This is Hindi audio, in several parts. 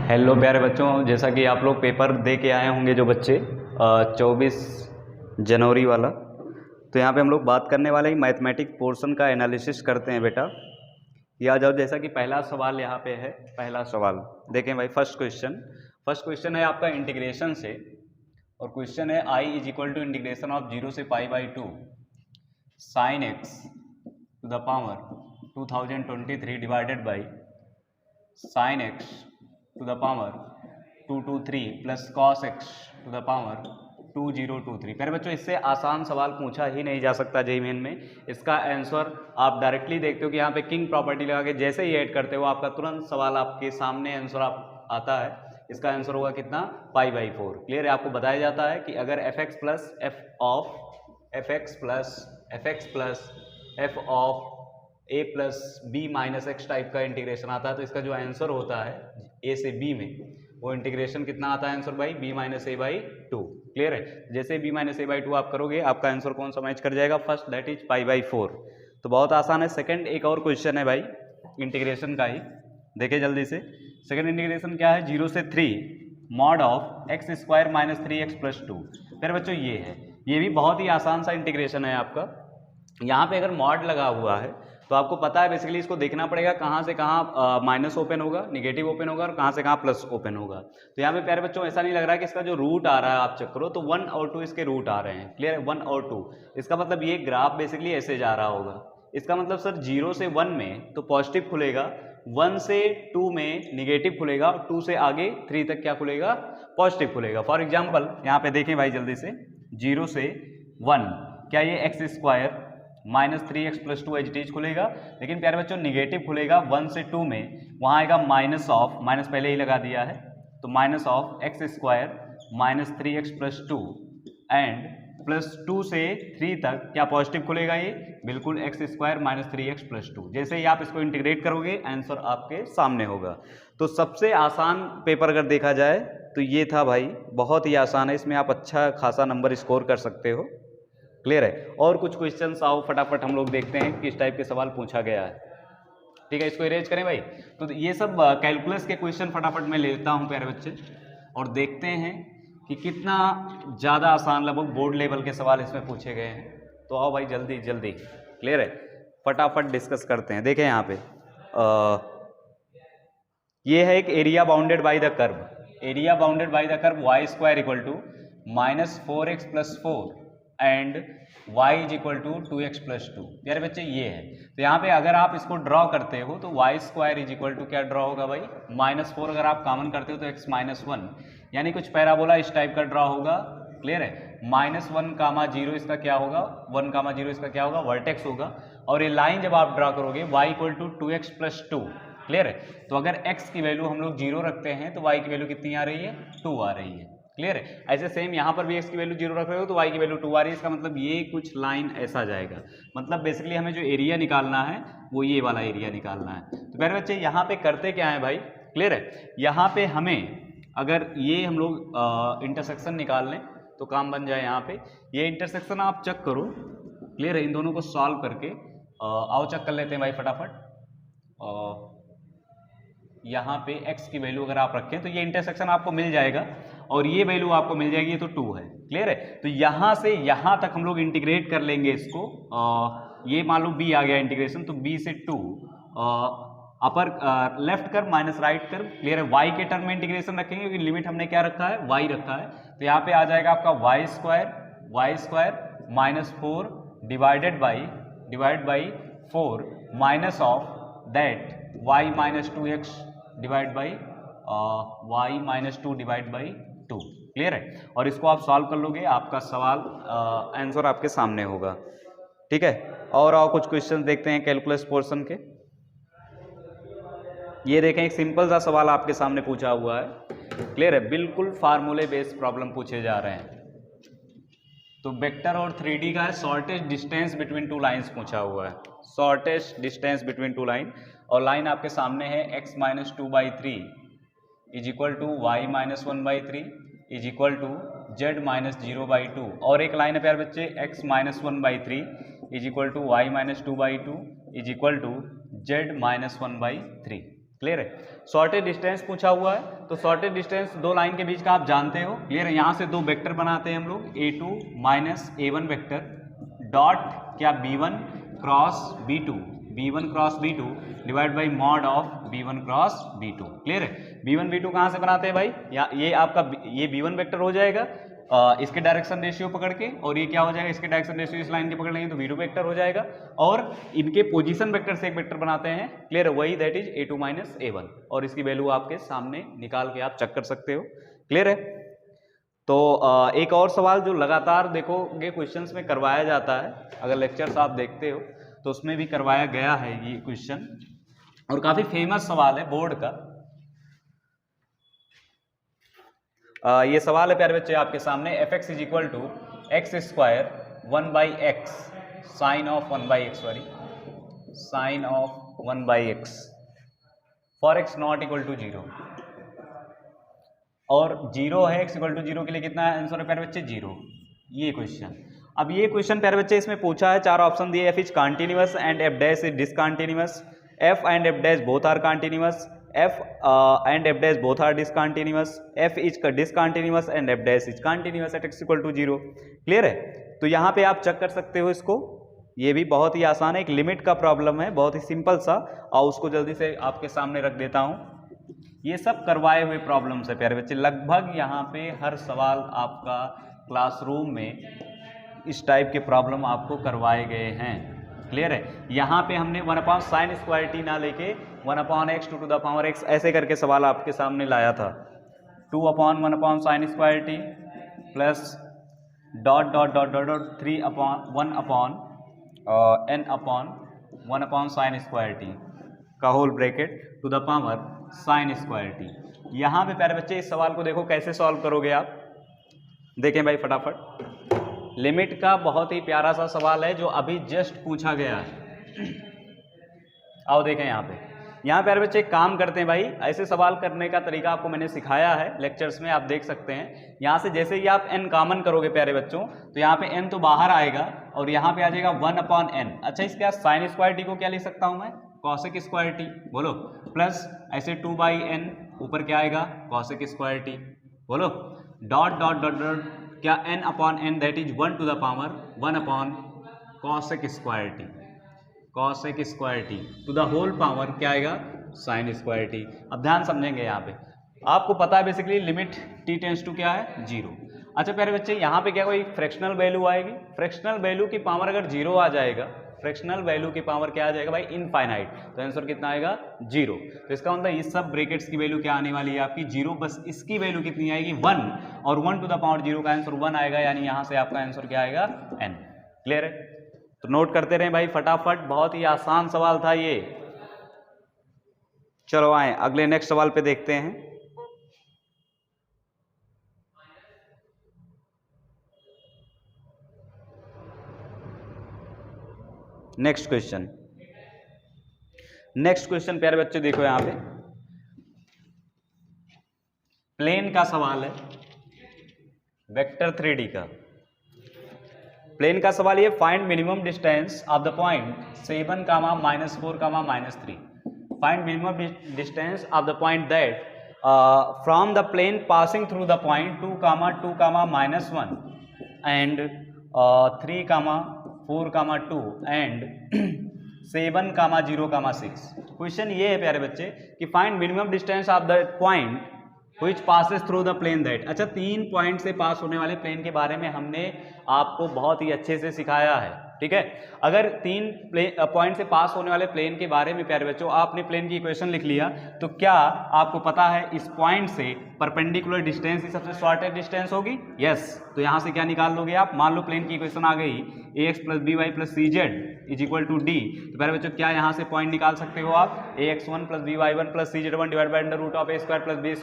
हेलो प्यारे बच्चों, जैसा कि आप लोग पेपर दे के आए होंगे जो बच्चे 24 जनवरी वाला, तो यहाँ पे हम लोग बात करने वाले हैं मैथमेटिक्स पोर्शन का एनालिसिस करते हैं बेटा। ये आ जाओ, जैसा कि पहला सवाल यहाँ पे है। पहला सवाल देखें भाई, फर्स्ट क्वेश्चन है आपका इंटीग्रेशन से, और क्वेश्चन है I is equal to integration of 0 से π/2 sin x to the power 2023 divided by sin x to the power 223 plus cos x to the power 2023। प्यारे बच्चों, इससे आसान सवाल पूछा ही नहीं जा सकता जेईई मेन में। इसका आंसर आप डायरेक्टली देखते हो कि यहाँ पे किंग प्रॉपर्टी लगा के जैसे ही ऐड करते हो आपका तुरंत सवाल आपके सामने आंसर आता है। इसका आंसर होगा कितना, π/4। क्लियर है? आपको बताया जाता है कि अगर fx plus f of a plus B minus X type का इंटीग्रेशन आता है, तो इसका जो आंसर होता है a से b में, वो इंटीग्रेशन कितना आता है आंसर भाई, b माइनस a/2। क्लियर है? जैसे b माइनस a/2 आप करोगे, आपका आंसर कौन सा मैच कर जाएगा, फर्स्ट दैट इज π/4। तो बहुत आसान है। सेकंड एक और क्वेश्चन है भाई इंटीग्रेशन का ही, देखिए जल्दी से। सेकंड इंटीग्रेशन क्या है, 0 से 3 mod of x square minus 3x plus 2। फिर बच्चों ये है, ये भी बहुत ही आसान सा इंटीग्रेशन है आपका। यहाँ पे अगर मॉड लगा हुआ है तो आपको पता है बेसिकली इसको देखना पड़ेगा कहाँ से कहाँ माइनस ओपन होगा, निगेटिव ओपन होगा, और कहाँ से कहाँ प्लस ओपन होगा। तो यहाँ पे प्यारे बच्चों ऐसा नहीं लग रहा है कि इसका जो रूट आ रहा है, आप चेक करो तो 1 और 2 इसके रूट आ रहे हैं। क्लियर है? 1 और 2, इसका मतलब ये ग्राफ बेसिकली ऐसे जा रहा होगा। इसका मतलब सर 0 से 1 में तो पॉजिटिव खुलेगा, 1 से 2 में निगेटिव खुलेगा, 2 से आगे 3 तक क्या खुलेगा, पॉजिटिव खुलेगा। फॉर एग्जाम्पल यहाँ पे देखें भाई जल्दी से, 0 से 1 क्या ये x square minus 3x plus 2 H D खुलेगा, लेकिन प्यारे बच्चों निगेटिव खुलेगा 1 से 2 में, वहाँ आएगा माइनस ऑफ, माइनस पहले ही लगा दिया है, तो minus of x square minus 3x plus 2 and plus 2 से 3 तक क्या पॉजिटिव खुलेगा, ये बिल्कुल x square minus 3x plus 2। जैसे ही आप इसको इंटीग्रेट करोगे आंसर आपके सामने होगा। तो सबसे आसान पेपर अगर देखा जाए तो ये था भाई, बहुत ही आसान है, इसमें आप अच्छा खासा नंबर स्कोर कर सकते हो। क्लियर है? और कुछ क्वेश्चंस आओ फटाफट हम लोग देखते हैं किस टाइप के सवाल पूछा गया है। ठीक है, इसको इरेज करें भाई। तो ये सब कैलकुलस के क्वेश्चन फटाफट मैं लेता हूं प्यारे बच्चे, और देखते हैं कि कितना ज़्यादा आसान लगभग बोर्ड लेवल के सवाल इसमें पूछे गए हैं। तो आओ भाई जल्दी जल्दी। क्लियर है? फटाफट डिस्कस करते हैं। देखें यहाँ पे ये है एक area bounded by the curve. Area bounded by the curve Y square equal to minus 4x plus 4 and y is equal to 2x plus 2। यार बच्चे ये है, तो यहाँ पे अगर आप इसको ड्रॉ करते हो तो y square is equal to क्या ड्रॉ होगा भाई, माइनस 4 अगर आप कॉमन करते हो तो x माइनस 1, यानी कुछ पैराबोला इस टाइप का ड्रॉ होगा। क्लियर है? माइनस 1,0 इसका क्या होगा, 1,0 इसका क्या होगा, वर्टेक्स होगा। और ये लाइन जब आप ड्रॉ करोगे y equal to 2x plus 2। Clear है? तो अगर x की वैल्यू हम लोग 0 रखते हैं तो y की वैल्यू कितनी आ रही है, 2 आ रही है। क्लियर है? ऐसे सेम यहाँ पर भी x की वैल्यू 0 रख रहे हो तो y की वैल्यू 2 आ रही है। इसका मतलब ये कुछ लाइन ऐसा जाएगा। मतलब बेसिकली हमें जो एरिया निकालना है वो ये वाला एरिया निकालना है। तो प्यारे बच्चे यहाँ पे करते क्या है भाई, क्लियर है, यहाँ पे हमें अगर ये हम लोग इंटरसेक्शन निकाल लें तो काम बन जाए। यहाँ पे ये इंटरसेक्शन आप चेक करो। क्लियर है? इन दोनों को सॉल्व करके आओ चेक कर लेते हैं भाई फटाफट। यहाँ पे x की वैल्यू अगर आप रखें तो ये इंटरसेक्शन आपको मिल जाएगा, और ये वैल्यू आपको मिल जाएगी, ये तो 2 है। क्लियर है? तो यहाँ से यहाँ तक हम लोग इंटीग्रेट कर लेंगे इसको। ये मान लो b आ गया इंटीग्रेशन, तो b से 2 अपर लेफ्ट कर माइनस राइट कर। क्लियर है? y के टर्म में इंटीग्रेशन रखेंगे क्योंकि लिमिट हमने क्या रखा है, y रखा है। तो यहाँ पे आ जाएगा आपका y square minus 4 divide by 4 minus of that y minus 2x divide by y minus 2 divide by 2। Clear है? और इसको आप सॉल्व कर लोगे, आपका सवाल आंसर आपके सामने होगा। ठीक है? और आओ कुछ क्वेश्चन देखते हैं कैलकुलस पोर्शन के। ये देखें, एक सिंपल सा सवाल आपके सामने पूछा हुआ है। क्लियर है? बिल्कुल फार्मूले बेस्ड प्रॉब्लम पूछे जा रहे हैं। तो वेक्टर और 3D का है, shortest distance between two lines पूछा हुआ है। Shortest distance between two line, और लाइन आपके सामने है x minus 2/3 is equal to y minus 1/3 is equal to z minus 0/2। और एक लाइन है प्यारे बच्चे, x minus 1/3 is equal to y minus 2/2 is equal to z minus 1/3। Clear है। शॉर्टेज डिस्टेंस पूछा हुआ है, तो शॉर्टेज डिस्टेंस दो लाइन के बीच का आप जानते हो, क्लियर है। यहाँ से दो वेक्टर बनाते हैं हम लोग, a2 minus a1 vector dot क्या b1 cross b2, b1 cross b2 divide by mod of b1 cross b2, clear है। b1 b2 कहाँ से बनाते हैं भाई, या ये आपका ये b1 वेक्टर हो जाएगा इसके डायरेक्शन रेशियो पकड़ के, और ये क्या हो जाएगा, इसके डायरेक्शन रेशियो इस लाइन के पकड़ लेंगे तो v2 वेक्टर हो जाएगा, और इनके पोजीशन वेक्टर से एक वेक्टर बनाते हैं, क्लियर है, वही that is a2 minus a1, और इसकी वैल्यू आपके सामने निकाल के आप चेक कर सकते हो, क्लियर है। तो एक और सवाल जो लगातार देखोगे क्वेश्चंस में करवाया जाता है, अगर लेक्चर्स आप देखते हो तो उसमें भी करवाया गया है ये क्वेश्चन, और काफी फेमस सवाल है बोर्ड का। ये सवाल है प्यारे बच्चे आपके सामने, fx is equal to X square 1/x sine of 1/x, sorry sine of 1/x for x not equal to 0, और 0 है, x इक्वल टू 0 के लिए कितना आंसर है प्यारे बच्चे 0, ये क्वेश्चन। अब ये क्वेश्चन प्यारे बच्चे इसमें पूछा है, चार ऑप्शन दिए, f is continuous and f dash is discontinuous, f and f dash both are continuous, f and f dash both are discontinuous, f is discontinuous and f dash is continuous at x equal to 0, clear है। तो यहाँ पे आप चेक कर सकते हो इसको, ये भी बहुत ही आसान है, एक लिमिट का प्रॉब्लम है, बहुत ही सिंपल सा, और उसको जल्दी से आपके सामने रख देता हूँ। ये सब करवाए हुए प्रॉब्लम्स है प्यारे बच्चे, लगभग यहाँ पे हर सवाल आपका क्लासरूम में इस टाइप के प्रॉब्लम आपको करवाए गए हैं, क्लियर है। यहाँ पे हमने 1/sin² ना लेके 1/x to the power x ऐसे करके सवाल आपके सामने लाया था, 2/1/sin² plus dot dot dot dot dot 3/1/n/1/sin² का whole bracket to the power sin²t। यहाँ पे प्यारे बच्चे इस सवाल को देखो कैसे सॉल्व करोगे आप, देखें भाई फटाफट। लिमिट का बहुत ही प्यारा सा सवाल है जो अभी जस्ट पूछा गया है। आओ देखें यहाँ प्यारे बच्चे एक काम करते हैं भाई, ऐसे सवाल करने का तरीका आपको मैंने सिखाया है लेक्चर्स में, आप देख सकते हैं। यहाँ से जैसे ही आप n कॉमन करोगे प्यारे बच्चों, तो यहाँ पे n तो बाहर आएगा और यहाँ पे आ जाएगा 1/n। अच्छा, इसके बाद sin² को क्या लिख सकता हूँ मैं, cosec²t, बोलो, प्लस ऐसे 2/n ऊपर क्या आएगा cosec²t, बोलो, डॉट डॉट डॉट डॉट क्या n/n that is 1 to the power 1/cosec² to the whole power क्या आएगा sin²t। अब ध्यान समझेंगे, यहाँ पे आपको पता है basically limit t tends to क्या है 0। अच्छा प्यारे बच्चे, यहाँ पे क्या कोई फ्रैक्शनल वैल्यू आएगी, फ्रैक्शनल वैल्यू की पावर अगर 0 आ जाएगा, फ्रैक्शनल वैल्यू की पावर क्या आ जाएगा भाई इनफाइनाइट, तो आंसर कितना आएगा 0। तो इसका मतलब इस सब ब्रैकेट्स की वैल्यू क्या आने वाली है आपकी 0, बस इसकी वैल्यू कितनी आएगी 1, और 1 टू द पावर 0 का आंसर 1 आएगा, यानी यहाँ से आपका आंसर क्या आएगा n, क्लियर है। तो नोट करते रहें भाई फटाफट, बहुत ही आसान सवाल था ये। चलो आए अगले नेक्स्ट सवाल पे देखते हैं। नेक्स्ट क्वेश्चन प्यारे बच्चे देखो, यहाँ पे प्लेन का सवाल है, वेक्टर 3D का प्लेन का सवाल ये, find minimum distance of the point 7, -4, -3। Find minimum distance of the point that from the plane passing through the point 2, 2, -1 and 3, 4, 2 and 7, 0, 6। Question ये है प्यारे बच्चे कि find minimum distance of the point which passes through the plane that। अच्छा, 3 पॉइंट से पास होने वाले प्लेन के बारे में हमने आपको बहुत ही अच्छे से सिखाया है, ठीक है। अगर 3 पॉइंट से पास होने वाले प्लेन के बारे में प्यारे बच्चों आपने प्लेन की इक्वेशन लिख लिया, तो क्या आपको पता है इस पॉइंट से परपेंडिकुलर डिस्टेंस ही सबसे शॉर्टेस्ट डिस्टेंस होगी, यस। तो यहाँ से क्या निकाल लोगे आप, मान लो प्लेन की इक्वेशन आ गई ax + by + cz = d, तो प्यारे बच्चों क्या यहाँ से पॉइंट निकाल सकते हो आप, ax1 + by1 + cz1 / a² + b²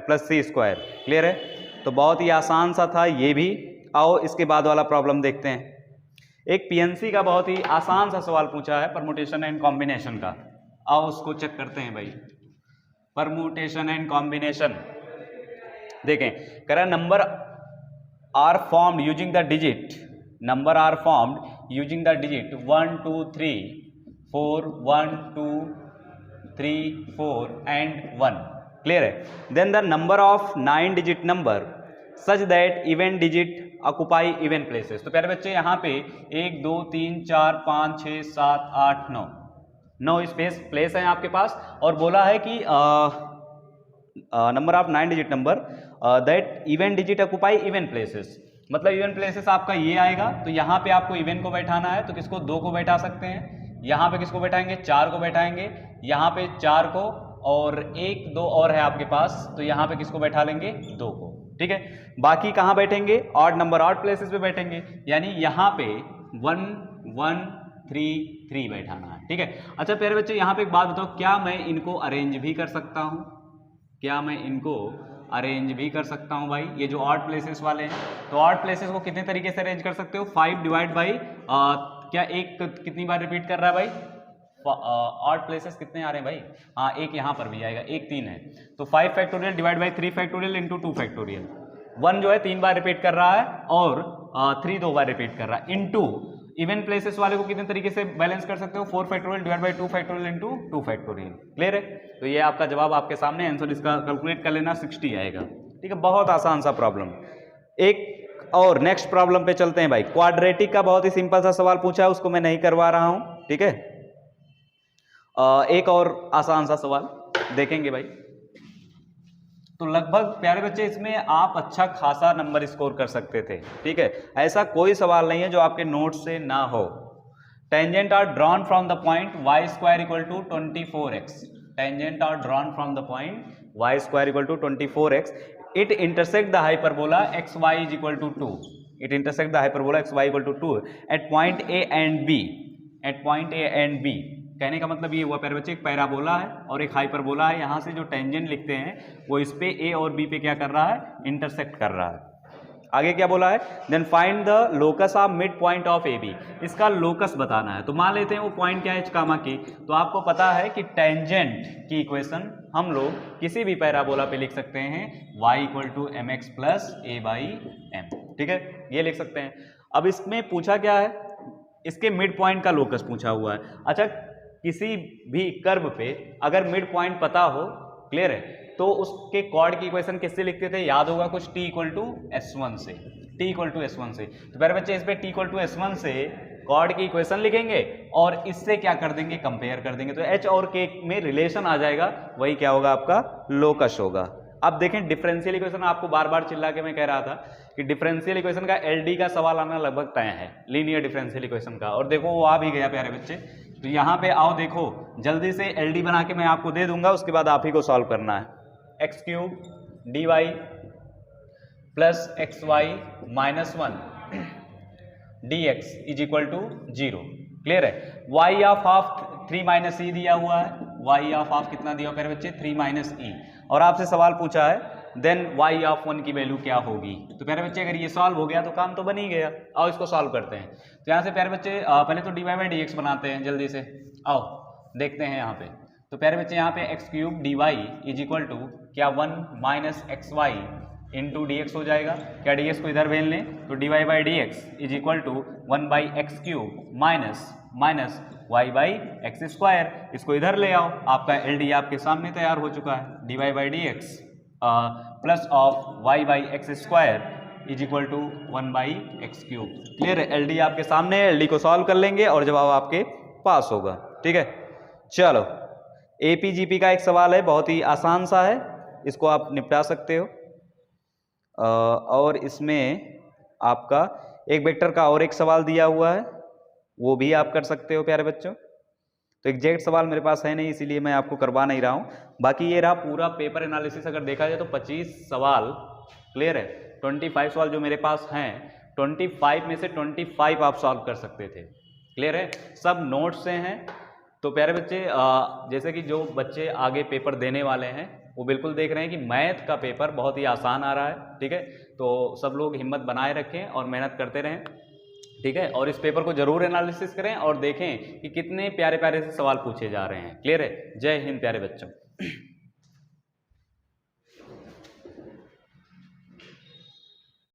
+ c², clear है। तो बहुत ही आसान सा था ये भी। आओ इसके बाद वाला प्रॉब्लम देखते हैं। एक पीएनसी का बहुत ही आसान सा सवाल पूछा है, परमुटेशन एंड कॉम्बिनेशन का। आओ उसको चेक करते हैं भाई, परमुटेशन एंड कॉम्बिनेशन। देखें, कह रहा number are formed using the digit, number are formed using the digit 1 2 3 4 1 2 3, 4 and 1। Clear है? Then the number of 9 digit number such that even digit occupy even places. तो प्यारे बच्चे यहाँ पे 1 2 3 4 5 6 7 8 9 स्पेस प्लेस है आपके पास, और बोला है कि number of 9 digit number that even digit occupy even places. मतलब इवन प्लेसेस आपका ये आएगा, तो यहाँ पे आपको इवन को बैठाना है, तो किसको 2 को बैठा सकते हैं, यहाँ पे किसको बैठाएंगे 4 को बैठाएंगे, यहाँ पे 4 को, और 1 2 और है आपके पास, तो यहाँ पे किसको बैठा लेंगे 2 को। ठीक है, बाकी कहाँ बैठेंगे, ऑड नंबर ऑड प्लेसेस पे बैठेंगे, यानी यहाँ पे 1 1 3 3 बैठाना है। ठीक है, अच्छा प्यारे बच्चे यहाँ पे एक बात बताओ, क्या मैं इनको अरेंज भी कर सकता हूँ? क्या मैं इनको अरेंज भी कर सकता हूँ भाई? ये जो ऑड प्लेसेस वाले हैं, तो ऑड प्लेसेस को कितने तरीके से अरेंज कर सकते हो? 5 डिवाइड बाई क्या एक कितनी बार रिपीट कर रहा है भाई? ऑड प्लेसेस कितने आ रहे हैं भाई? हाँ, एक यहाँ पर भी आएगा, एक 3 है, तो 5 factorial divide by 3 factorial into 2 factorial. 1 जो है 3 बार रिपीट कर रहा है, और 3 2 बार रिपीट कर रहा है, इंटू इवन प्लेसेस वाले को कितने तरीके से बैलेंस कर सकते हो? 4 factorial divide by 2 factorial into 2 factorial. Clear है? तो ये आपका जवाब आपके सामने, आंसर इसका कैलकुलेट कर लेना 60 आएगा। ठीक है, बहुत आसान सा प्रॉब्लम। एक और नेक्स्ट प्रॉब्लम पे चलते हैं भाई। क्वाड्रेटिक का बहुत ही सिंपल सा सवाल पूछा है, उसको मैं नहीं करवा रहा हूं। ठीक है, एक और आसान सा सवाल देखेंगे भाई। तो लगभग प्यारे बच्चे इसमें आप अच्छा खासा नंबर स्कोर कर सकते थे। ठीक है, ऐसा कोई सवाल नहीं है जो आपके नोट से ना हो। Tangent are drawn from the point y square equal to 24x। Tangent are drawn from the point y square equal to 24x। It intersect the hyperbola xy is equal to 2। It intersect the hyperbola xy equal to 2 at point a and b। At point a and b कहने का मतलब ये हुआ प्यारे बच्चे, एक पैराबोला है और एक हाइपरबोला है। यहाँ से जो टेंजेंट लिखते हैं वो इस पे ए और बी पे क्या कर रहा है? इंटरसेक्ट कर रहा है। आगे क्या बोला है? Then find the locus of mid point of A B. इसका लोकस बताना है। तो मान लेते हैं वो पॉइंट क्या है कामा की, तो आपको पता है कि टेंजेंट की इक्वेशन हम लोग किसी भी पैराबोला पे लिख सकते हैं, y equal to M X plus A by M. ठीक है, ये लिख सकते हैं। अब इसमें पूछा क्या है? इसके मिड पॉइंट का लोकस पूछा हुआ है। अच्छा, किसी भी कर्व पे अगर मिड पॉइंट पता हो, क्लियर है, तो उसके कॉर्ड की इक्वेशन किससे लिखते थे? याद होगा कुछ, t इक्वल टू s1 से। t इक्वल टू s1 से। तो प्यारे बच्चे इस पे t इक्वल टू s1 से कॉर्ड की इक्वेशन लिखेंगे और इससे क्या कर देंगे? कंपेयर कर देंगे, तो h और k में रिलेशन आ जाएगा, वही क्या होगा? आपका लोकस होगा। अब देखें डिफरेंशियल इक्वेशन, आपको बार बार चिल्ला के मैं कह रहा था कि डिफरेंशियल इक्वेशन का LD का सवाल आना लगभग तय है, लीनियर डिफरेंशियल इक्वेशन का, और देखो वो आ भी गया प्यारे बच्चे। तो यहाँ पे आओ, देखो जल्दी से LD बना के मैं आपको दे दूंगा, उसके बाद आप ही को सॉल्व करना है। x cube dy plus xy minus 1 dx is equal to 0। Clear है? y of half 3 minus E दिया हुआ है। y ऑफ हाफ कितना दिया हुआ मेरे बच्चे? 3 माइनस ई। और आपसे सवाल पूछा है देन y ऑफ 1 की वैल्यू क्या होगी। तो प्यारे बच्चे अगर ये सॉल्व हो गया तो काम तो बन ही गया। आओ इसको सॉल्व करते हैं। तो यहाँ से प्यारे बच्चे पहले तो dy बाई डी एक्स बनाते हैं जल्दी से। आओ देखते हैं यहाँ पे। तो प्यारे बच्चे यहाँ पे X cube D Y is equal to क्या 1 minus X Y into D X हो जाएगा। क्या डी एक्स को इधर भेज लें तो D Y by D X is equal to 1 by X cube minus Y by X square. इसको इधर ले आओ, आपका एल डी आपके सामने तैयार हो चुका है। D Y by D X plus of Y by X square is equal to 1 by X cube. Clear है? एल डी आपके सामने है, एल डी को सॉल्व कर लेंगे और जवाब आपके पास होगा। ठीक है, चलो एपीजीपी का एक सवाल है, बहुत ही आसान सा है, इसको आप निपटा सकते हो। और इसमें आपका एक वेक्टर का और एक सवाल दिया हुआ है, वो भी आप कर सकते हो प्यारे बच्चों। तो एग्जैक्ट सवाल मेरे पास है नहीं, इसीलिए मैं आपको करवा नहीं रहा हूँ। बाकी ये रहा पूरा पेपर एनालिसिस। अगर देखा जाए तो 25 सवाल, क्लियर है, 25 सवाल जो मेरे पास हैं, 25 में से 25 आप सॉल्व कर सकते थे। क्लियर है? सब नोट्स से हैं। तो प्यारे बच्चे जैसे कि जो बच्चे आगे पेपर देने वाले हैं वो बिल्कुल देख रहे हैं कि मैथ का पेपर बहुत ही आसान आ रहा है। ठीक है, तो सब लोग हिम्मत बनाए रखें और मेहनत करते रहें। ठीक है, और इस पेपर को जरूर एनालिसिस करें और देखें कि कितने प्यारे प्यारे से सवाल पूछे जा रहे हैं। क्लियर है? जय हिंद प्यारे बच्चों।